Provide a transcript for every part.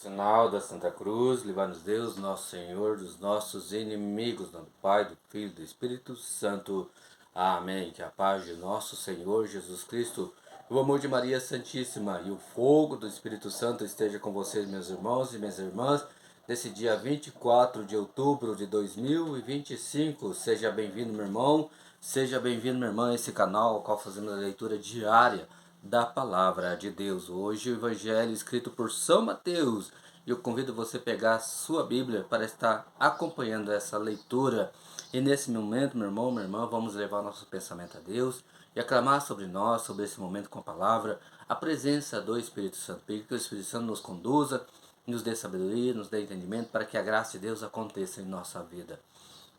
Sinal da Santa Cruz, livrai-nos Deus, nosso Senhor, dos nossos inimigos, do Pai, do Filho e do Espírito Santo. Amém. Que a paz de nosso Senhor Jesus Cristo, o amor de Maria Santíssima e o fogo do Espírito Santo esteja com vocês, meus irmãos e minhas irmãs, nesse dia 24 de outubro de 2025. Seja bem-vindo, meu irmão, seja bem-vindo, minha irmã, a esse canal, ao qual fazemos a leitura diária da Palavra de Deus. Hoje o Evangelho escrito por São Mateus. Eu convido você a pegar a sua Bíblia para estar acompanhando essa leitura. E nesse momento, meu irmão, minha irmã, vamos levar nosso pensamento a Deus e aclamar sobre nós, sobre esse momento com a Palavra, a presença do Espírito Santo. Pedir que o Espírito Santo nos conduza, nos dê sabedoria, nos dê entendimento, para que a graça de Deus aconteça em nossa vida.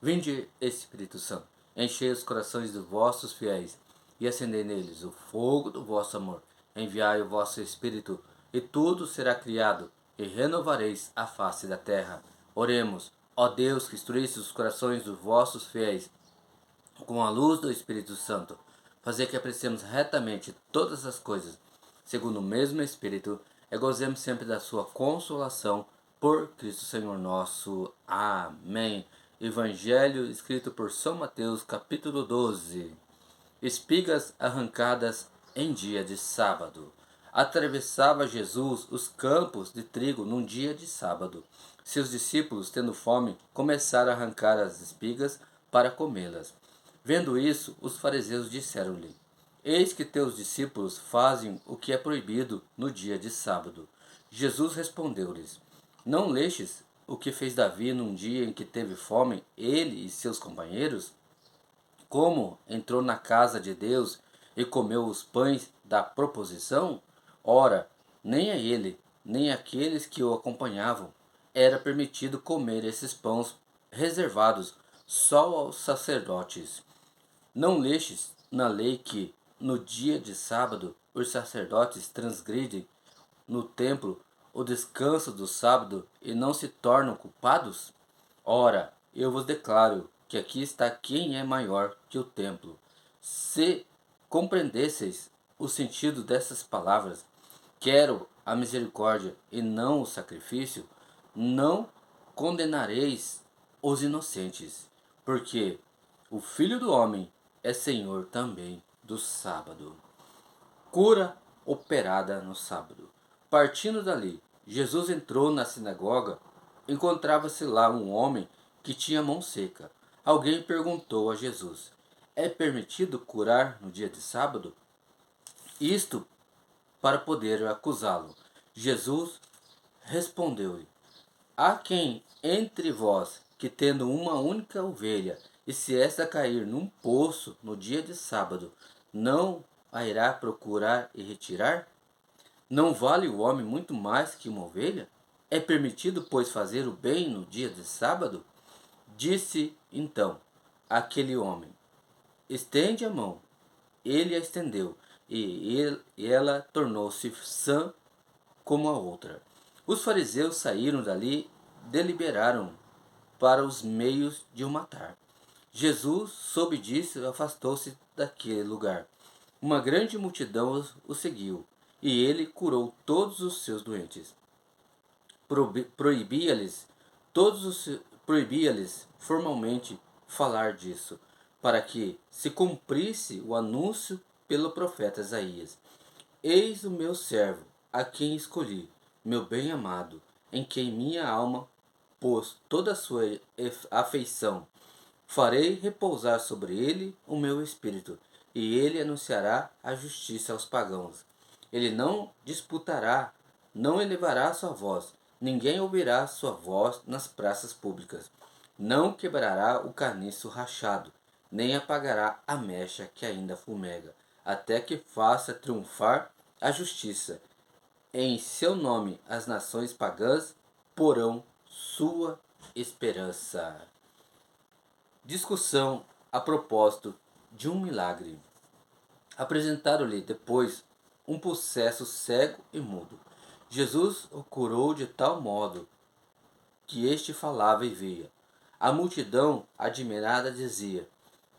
Vinde, Espírito Santo, enchei os corações dos vossos fiéis e acendei neles o fogo do vosso amor. Enviai o vosso Espírito, e tudo será criado, e renovareis a face da terra. Oremos, ó Deus, que instruísse os corações dos vossos fiéis com a luz do Espírito Santo, fazer que apreciemos retamente todas as coisas, segundo o mesmo Espírito, e gozemos sempre da sua consolação, por Cristo Senhor nosso. Amém. Evangelho escrito por São Mateus, capítulo 12. Espigas arrancadas em dia de sábado. Atravessava Jesus os campos de trigo num dia de sábado. Seus discípulos, tendo fome, começaram a arrancar as espigas para comê-las. Vendo isso, os fariseus disseram-lhe: Eis que teus discípulos fazem o que é proibido no dia de sábado. Jesus respondeu-lhes: Não lestes o que fez Davi num dia em que teve fome, ele e seus companheiros? Como entrou na casa de Deus e comeu os pães da proposição? Ora, nem a ele, nem àqueles que o acompanhavam era permitido comer esses pães reservados só aos sacerdotes. Não lestes na lei que, no dia de sábado, os sacerdotes transgridem no templo o descanso do sábado e não se tornam culpados? Ora, eu vos declaro que aqui está quem é maior que o templo. Se compreendesseis o sentido dessas palavras, quero a misericórdia e não o sacrifício, não condenareis os inocentes, porque o Filho do Homem é Senhor também do sábado. Cura operada no sábado. Partindo dali, Jesus entrou na sinagoga. Encontrava-se lá um homem que tinha mão seca. Alguém perguntou a Jesus: É permitido curar no dia de sábado? Isto para poder acusá-lo. Jesus respondeu-lhe: Há quem entre vós que, tendo uma única ovelha, e se esta cair num poço no dia de sábado, não a irá procurar e retirar? Não vale o homem muito mais que uma ovelha? É permitido, pois, fazer o bem no dia de sábado? Disse então aquele homem: Estende a mão. Ele a estendeu, e ela tornou-se sã como a outra. Os fariseus saíram dali, deliberaram para os meios de o matar. Jesus, soube disso, afastou-se daquele lugar. Uma grande multidão o seguiu, e ele curou todos os seus doentes. Proibia-lhes proibia-lhes formalmente falar disso, para que se cumprisse o anúncio pelo profeta Isaías: Eis o meu servo, a quem escolhi, meu bem-amado, em quem minha alma pôs toda a sua afeição. Farei repousar sobre ele o meu espírito, e ele anunciará a justiça aos pagãos. Ele não disputará, não elevará sua voz, ninguém ouvirá sua voz nas praças públicas. Não quebrará o caniço rachado, nem apagará a mecha que ainda fumega, até que faça triunfar a justiça. Em seu nome as nações pagãs porão sua esperança. Discussão a propósito de um milagre. Apresentaram-lhe depois um possesso cego e mudo. Jesus o curou de tal modo que este falava e via. A multidão, admirada, dizia: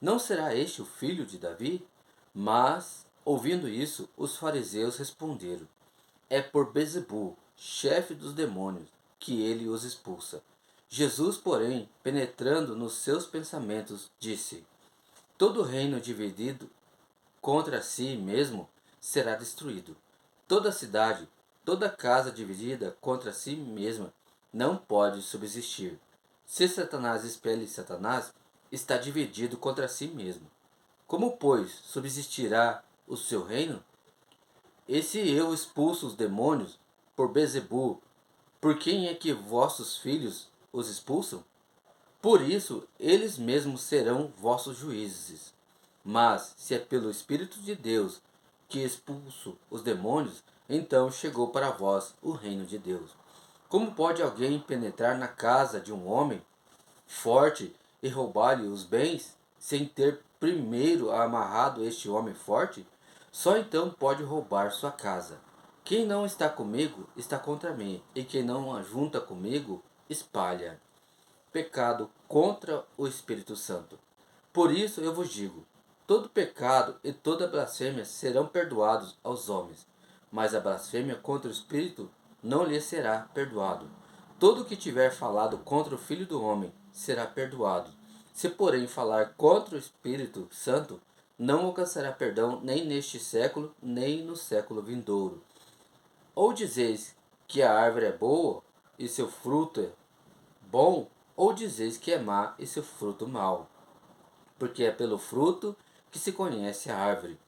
Não será este o filho de Davi? Mas, ouvindo isso, os fariseus responderam: É por Beelzebul, chefe dos demônios, que ele os expulsa. Jesus, porém, penetrando nos seus pensamentos, disse: Todo reino dividido contra si mesmo será destruído. Toda cidade, toda casa dividida contra si mesma não pode subsistir. Se Satanás expele Satanás, está dividido contra si mesmo. Como, pois, subsistirá o seu reino? E se eu expulso os demônios por Bezebu, por quem é que vossos filhos os expulsam? Por isso, eles mesmos serão vossos juízes. Mas, se é pelo Espírito de Deus que expulso os demônios, então chegou para vós o reino de Deus. Como pode alguém penetrar na casa de um homem forte e roubar-lhe os bens, sem ter primeiro amarrado este homem forte? Só então pode roubar sua casa. Quem não está comigo está contra mim, e quem não ajunta comigo espalha. Pecado contra o Espírito Santo. Por isso eu vos digo: todo pecado e toda blasfêmia serão perdoados aos homens, mas a blasfêmia contra o Espírito não lhe será perdoado. Todo o que tiver falado contra o Filho do Homem será perdoado. Se, porém, falar contra o Espírito Santo, não alcançará perdão nem neste século, nem no século vindouro. Ou dizeis que a árvore é boa e seu fruto é bom, ou dizeis que é má e seu fruto mau, porque é pelo fruto que se conhece a árvore.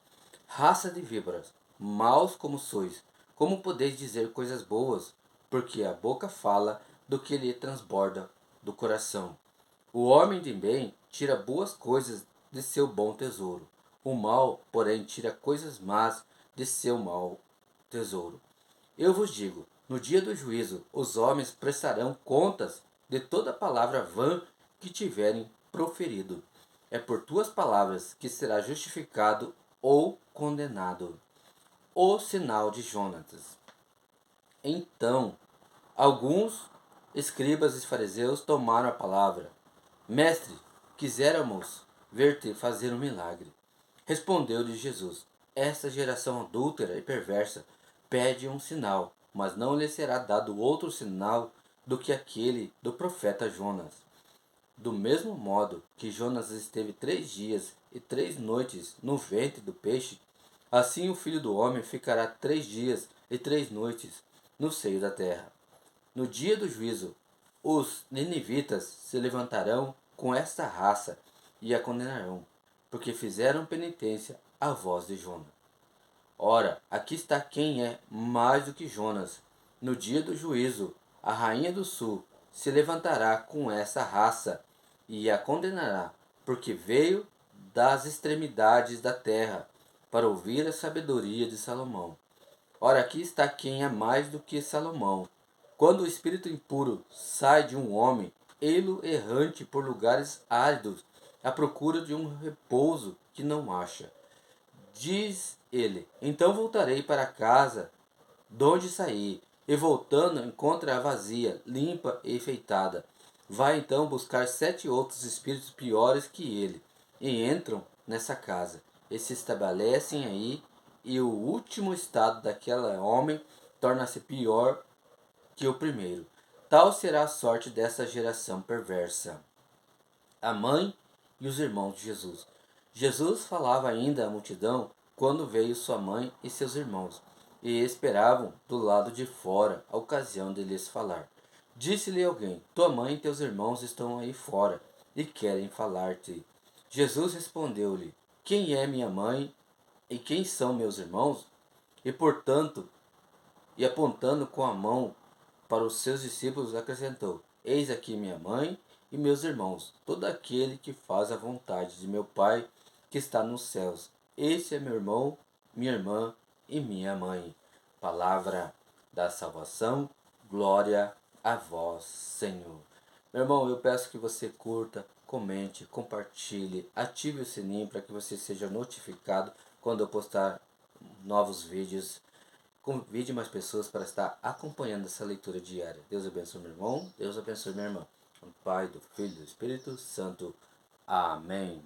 Raça de víboras, maus como sois, como podeis dizer coisas boas? Porque a boca fala do que lhe transborda do coração. O homem de bem tira boas coisas de seu bom tesouro. O mal, porém, tira coisas más de seu mau tesouro. Eu vos digo, no dia do juízo, os homens prestarão contas de toda palavra vã que tiverem proferido. É por tuas palavras que será justificado ou condenado. O sinal de Jonatas. Então, alguns escribas e fariseus tomaram a palavra. Mestre, quiséramos ver-te fazer um milagre. Respondeu-lhe Jesus: Esta geração adúltera e perversa pede um sinal, mas não lhe será dado outro sinal do que aquele do profeta Jonas. Do mesmo modo que Jonas esteve 3 dias e 3 noites no ventre do peixe, assim o Filho do Homem ficará 3 dias e 3 noites no seio da terra. No dia do juízo, os ninivitas se levantarão com esta raça e a condenarão, porque fizeram penitência à voz de Jonas. Ora, aqui está quem é mais do que Jonas. No dia do juízo, a rainha do sul se levantará com essa raça e a condenará, porque veio das extremidades da terra para ouvir a sabedoria de Salomão. Ora, aqui está quem é mais do que Salomão. Quando o espírito impuro sai de um homem, ele errante por lugares áridos, à procura de um repouso que não acha. Diz ele: Então voltarei para a casa de onde saí, e voltando encontra-a vazia, limpa e enfeitada. Vai então buscar 7 outros espíritos piores que ele, e entram nessa casa, e se estabelecem aí, e o último estado daquele homem torna-se pior que o primeiro. Tal será a sorte dessa geração perversa. A mãe e os irmãos de Jesus. Jesus falava ainda à multidão quando veio sua mãe e seus irmãos, e esperavam do lado de fora a ocasião de lhes falar. Disse-lhe alguém: Tua mãe e teus irmãos estão aí fora e querem falar-te. Jesus respondeu-lhe: Quem é minha mãe e quem são meus irmãos? E portanto, e apontando com a mão para os seus discípulos, acrescentou: Eis aqui minha mãe e meus irmãos, todo aquele que faz a vontade de meu Pai que está nos céus. Esse é meu irmão, minha irmã e minha mãe. Palavra da salvação, glória a vós, Senhor. Meu irmão, eu peço que você curta, comente, compartilhe, ative o sininho para que você seja notificado quando eu postar novos vídeos. Convide mais pessoas para estar acompanhando essa leitura diária. Deus abençoe meu irmão, Deus abençoe minha irmã. No Pai, do Filho e do Espírito Santo. Amém.